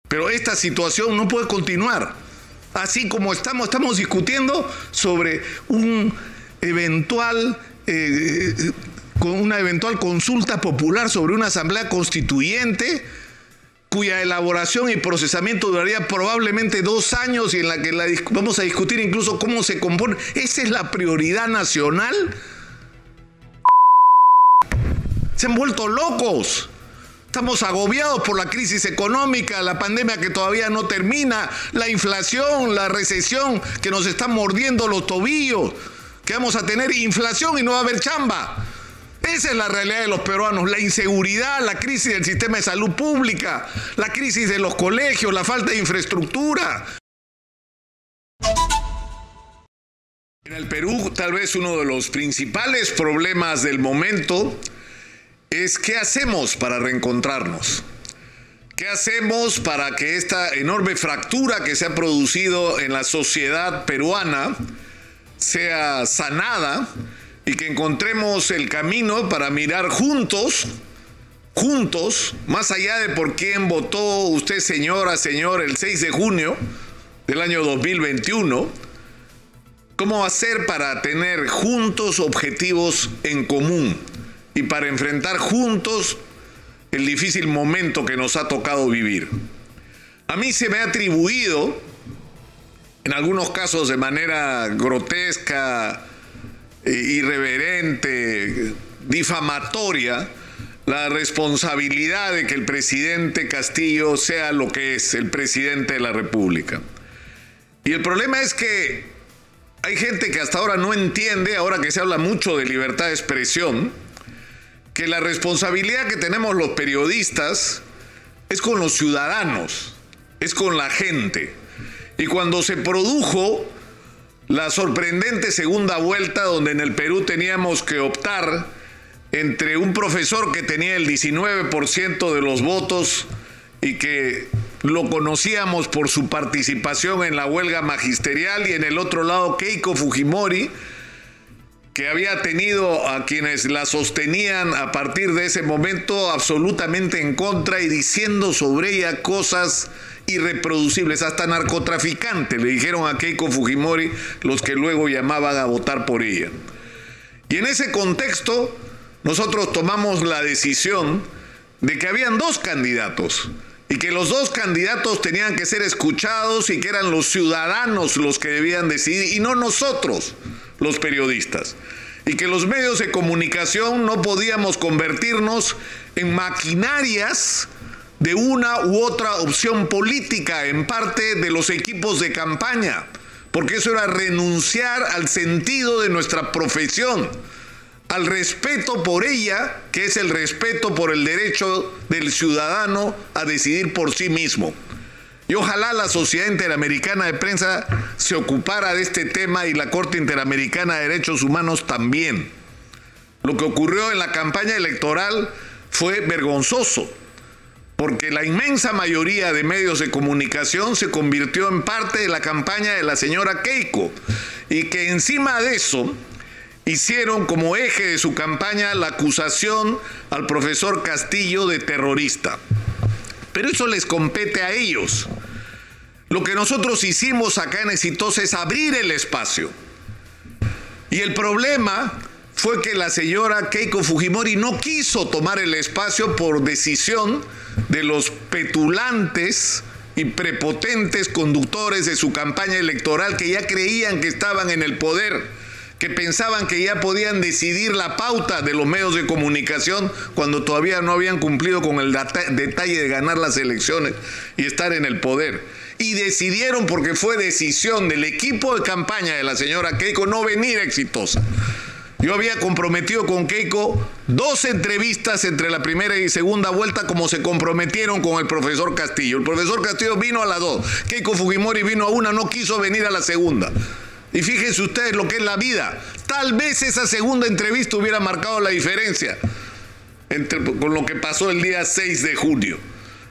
Pero esta situación no puede continuar. Así como estamos discutiendo sobre una eventual consulta popular sobre una asamblea constituyente cuya elaboración y procesamiento duraría probablemente 2 años y en la que vamos a discutir incluso cómo se compone. ¿Esa es la prioridad nacional? Se han vuelto locos. Estamos agobiados por la crisis económica, la pandemia que todavía no termina, la inflación, la recesión que nos está mordiendo los tobillos, que vamos a tener inflación y no va a haber chamba. Esa es la realidad de los peruanos, la inseguridad, la crisis del sistema de salud pública, la crisis de los colegios, la falta de infraestructura. En el Perú, tal vez uno de los principales problemas del momento es qué hacemos para reencontrarnos. ¿Qué hacemos para que esta enorme fractura que se ha producido en la sociedad peruana sea sanada y que encontremos el camino para mirar juntos, más allá de por quién votó usted, señora, señor, el 6 de junio del año 2021, cómo hacer para tener juntos objetivos en común y para enfrentar juntos el difícil momento que nos ha tocado vivir. A mí se me ha atribuido, en algunos casos de manera grotesca, irreverente, difamatoria, la responsabilidad de que el presidente Castillo sea lo que es, el presidente de la República. Y el problema es que hay gente que hasta ahora no entiende, ahora que se habla mucho de libertad de expresión, que la responsabilidad que tenemos los periodistas es con los ciudadanos, es con la gente. Y cuando se produjo la sorprendente segunda vuelta, donde en el Perú teníamos que optar entre un profesor que tenía el 19% de los votos y que lo conocíamos por su participación en la huelga magisterial, y en el otro lado Keiko Fujimori, que había tenido a quienes la sostenían a partir de ese momento absolutamente en contra y diciendo sobre ella cosas irreproducibles, hasta narcotraficante le dijeron a Keiko Fujimori los que luego llamaban a votar por ella. Y en ese contexto nosotros tomamos la decisión de que habían 2 candidatos y que los 2 candidatos tenían que ser escuchados y que eran los ciudadanos los que debían decidir y no nosotros, los periodistas, y que los medios de comunicación no podíamos convertirnos en maquinarias de una u otra opción política en parte de los equipos de campaña, porque eso era renunciar al sentido de nuestra profesión, al respeto por ella, que es el respeto por el derecho del ciudadano a decidir por sí mismo. Y ojalá la Sociedad Interamericana de Prensa se ocupara de este tema y la Corte Interamericana de Derechos Humanos también. Lo que ocurrió en la campaña electoral fue vergonzoso, porque la inmensa mayoría de medios de comunicación se convirtió en parte de la campaña de la señora Keiko, y que encima de eso hicieron como eje de su campaña la acusación al profesor Castillo de terrorista. Pero eso les compete a ellos. Lo que nosotros hicimos acá en Exitosa es abrir el espacio. Y el problema fue que la señora Keiko Fujimori no quiso tomar el espacio por decisión de los petulantes y prepotentes conductores de su campaña electoral, que ya creían que estaban en el poder, que pensaban que ya podían decidir la pauta de los medios de comunicación cuando todavía no habían cumplido con el detalle de ganar las elecciones y estar en el poder. Y decidieron, porque fue decisión del equipo de campaña de la señora Keiko, no venir a Exitosa. Yo había comprometido con Keiko 2 entrevistas entre la primera y segunda vuelta, como se comprometieron con el profesor Castillo. El profesor Castillo vino a las 2, Keiko Fujimori vino a una, no quiso venir a la segunda. Y fíjense ustedes lo que es la vida. Tal vez esa segunda entrevista hubiera marcado la diferencia con lo que pasó el día 6 de junio.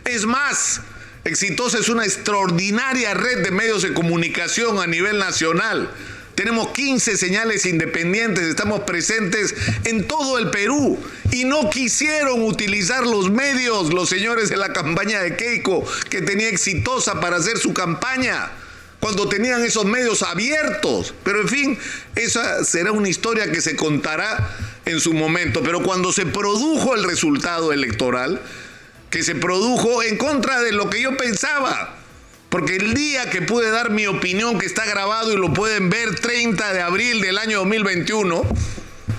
Es más, Exitosa es una extraordinaria red de medios de comunicación a nivel nacional. Tenemos 15 señales independientes, estamos presentes en todo el Perú y no quisieron utilizar los medios, los señores de la campaña de Keiko, que tenía exitosa para hacer su campaña, cuando tenían esos medios abiertos. Pero en fin, esa será una historia que se contará en su momento. Pero cuando se produjo el resultado electoral, que se produjo en contra de lo que yo pensaba, porque el día que pude dar mi opinión, que está grabado y lo pueden ver, 30 de abril del año 2021,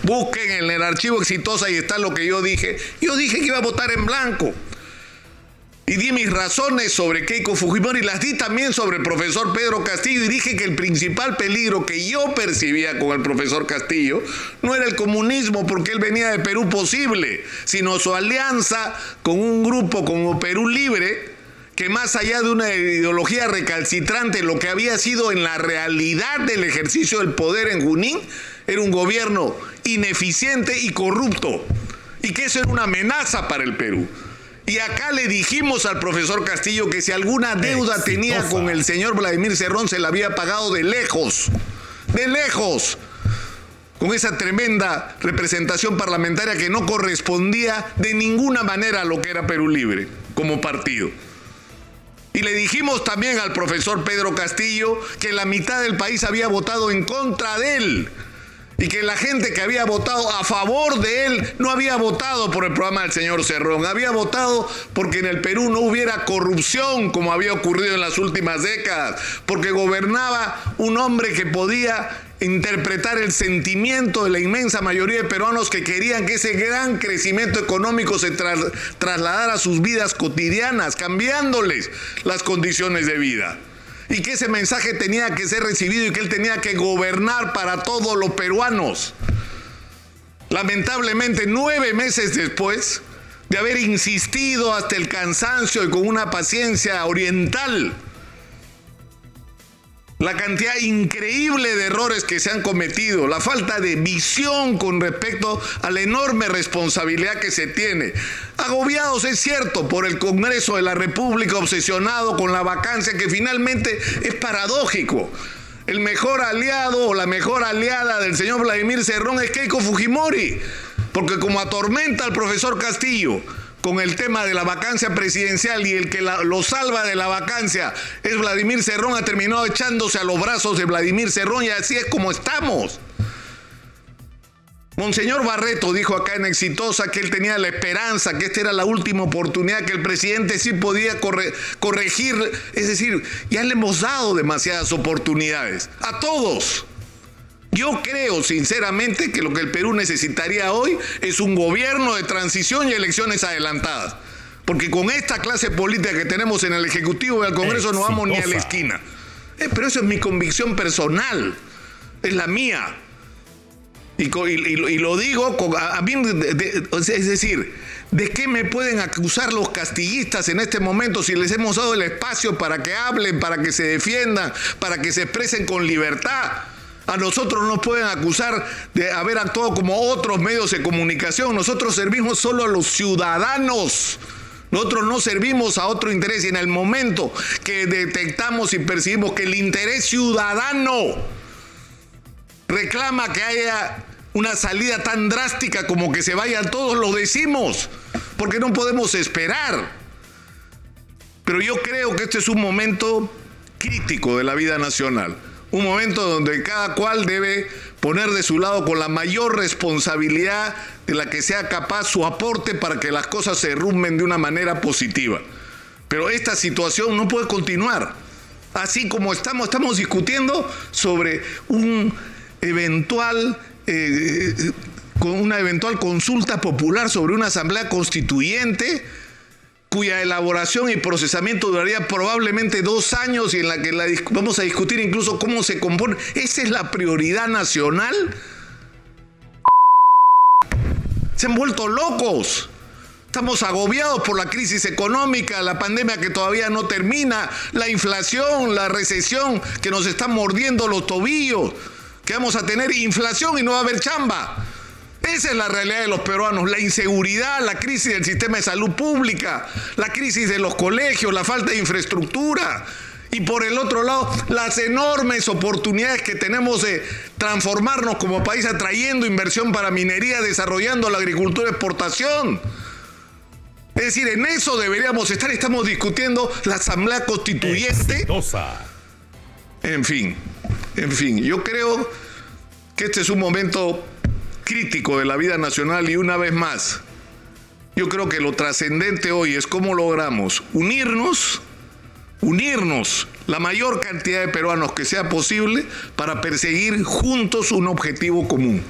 busquen en el archivo Exitosa y está lo que yo dije. Yo dije que iba a votar en blanco. Y di mis razones sobre Keiko Fujimori, las di también sobre el profesor Pedro Castillo, y dije que el principal peligro que yo percibía con el profesor Castillo no era el comunismo, porque él venía de Perú Posible, sino su alianza con un grupo como Perú Libre, que más allá de una ideología recalcitrante, lo que había sido en la realidad del ejercicio del poder en Junín, era un gobierno ineficiente y corrupto, y que eso era una amenaza para el Perú. Y acá le dijimos al profesor Castillo que si alguna deuda tenía con el señor Vladimir Cerrón, se la había pagado de lejos, con esa tremenda representación parlamentaria que no correspondía de ninguna manera a lo que era Perú Libre como partido. Y le dijimos también al profesor Pedro Castillo que la mitad del país había votado en contra de él, y que la gente que había votado a favor de él no había votado por el programa del señor Cerrón, había votado porque en el Perú no hubiera corrupción como había ocurrido en las últimas décadas, porque gobernaba un hombre que podía interpretar el sentimiento de la inmensa mayoría de peruanos que querían que ese gran crecimiento económico se trasladara a sus vidas cotidianas, cambiándoles las condiciones de vida. Y que ese mensaje tenía que ser recibido y que él tenía que gobernar para todos los peruanos. Lamentablemente, 9 meses después de haber insistido hasta el cansancio y con una paciencia oriental, la cantidad increíble de errores que se han cometido, la falta de visión con respecto a la enorme responsabilidad que se tiene. Agobiados, es cierto, por el Congreso de la República, obsesionado con la vacancia, que finalmente es paradójico. El mejor aliado o la mejor aliada del señor Vladimir Cerrón es Keiko Fujimori, porque como atormenta al profesor Castillo con el tema de la vacancia presidencial y el que lo salva de la vacancia es Vladimir Cerrón, ha terminado echándose a los brazos de Vladimir Cerrón, y así es como estamos. Monseñor Barreto dijo acá en Exitosa que él tenía la esperanza, que esta era la última oportunidad, que el presidente sí podía corregir. Es decir, ya le hemos dado demasiadas oportunidades a todos. Yo creo sinceramente que lo que el Perú necesitaría hoy es un gobierno de transición y elecciones adelantadas. Porque con esta clase política que tenemos en el Ejecutivo y el Congreso no vamos ni a la esquina. Pero eso es mi convicción personal, es la mía. Y lo digo, a mí, es decir, ¿de qué me pueden acusar los castillistas en este momento si les hemos dado el espacio para que hablen, para que se defiendan, para que se expresen con libertad? A nosotros nos pueden acusar de haber actuado como otros medios de comunicación. Nosotros servimos solo a los ciudadanos. Nosotros no servimos a otro interés. Y en el momento que detectamos y percibimos que el interés ciudadano reclama que haya una salida tan drástica como que se vayan todos, lo decimos, porque no podemos esperar. Pero yo creo que este es un momento crítico de la vida nacional. Un momento donde cada cual debe poner de su lado con la mayor responsabilidad de la que sea capaz su aporte para que las cosas se derrumben de una manera positiva. Pero esta situación no puede continuar. Así como estamos discutiendo sobre una eventual consulta popular sobre una asamblea constituyente cuya elaboración y procesamiento duraría probablemente 2 años, y en la que vamos a discutir incluso cómo se compone. ¿Esa es la prioridad nacional? Se han vuelto locos. Estamos agobiados por la crisis económica, la pandemia que todavía no termina, la inflación, la recesión que nos está mordiendo los tobillos, que vamos a tener inflación y no va a haber chamba. Esa es la realidad de los peruanos, la inseguridad, la crisis del sistema de salud pública, la crisis de los colegios, la falta de infraestructura. Y por el otro lado, las enormes oportunidades que tenemos de transformarnos como país atrayendo inversión para minería, desarrollando la agricultura de exportación. Es decir, en eso deberíamos estar. Estamos discutiendo la Asamblea Constituyente. En fin, yo creo que este es un momento crítico de la vida nacional y una vez más, yo creo que lo trascendente hoy es cómo logramos unirnos la mayor cantidad de peruanos que sea posible para perseguir juntos un objetivo común.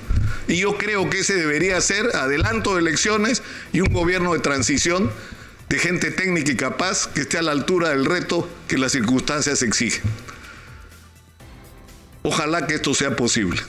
Y yo creo que ese debería ser adelanto de elecciones y un gobierno de transición de gente técnica y capaz que esté a la altura del reto que las circunstancias exigen. Ojalá que esto sea posible.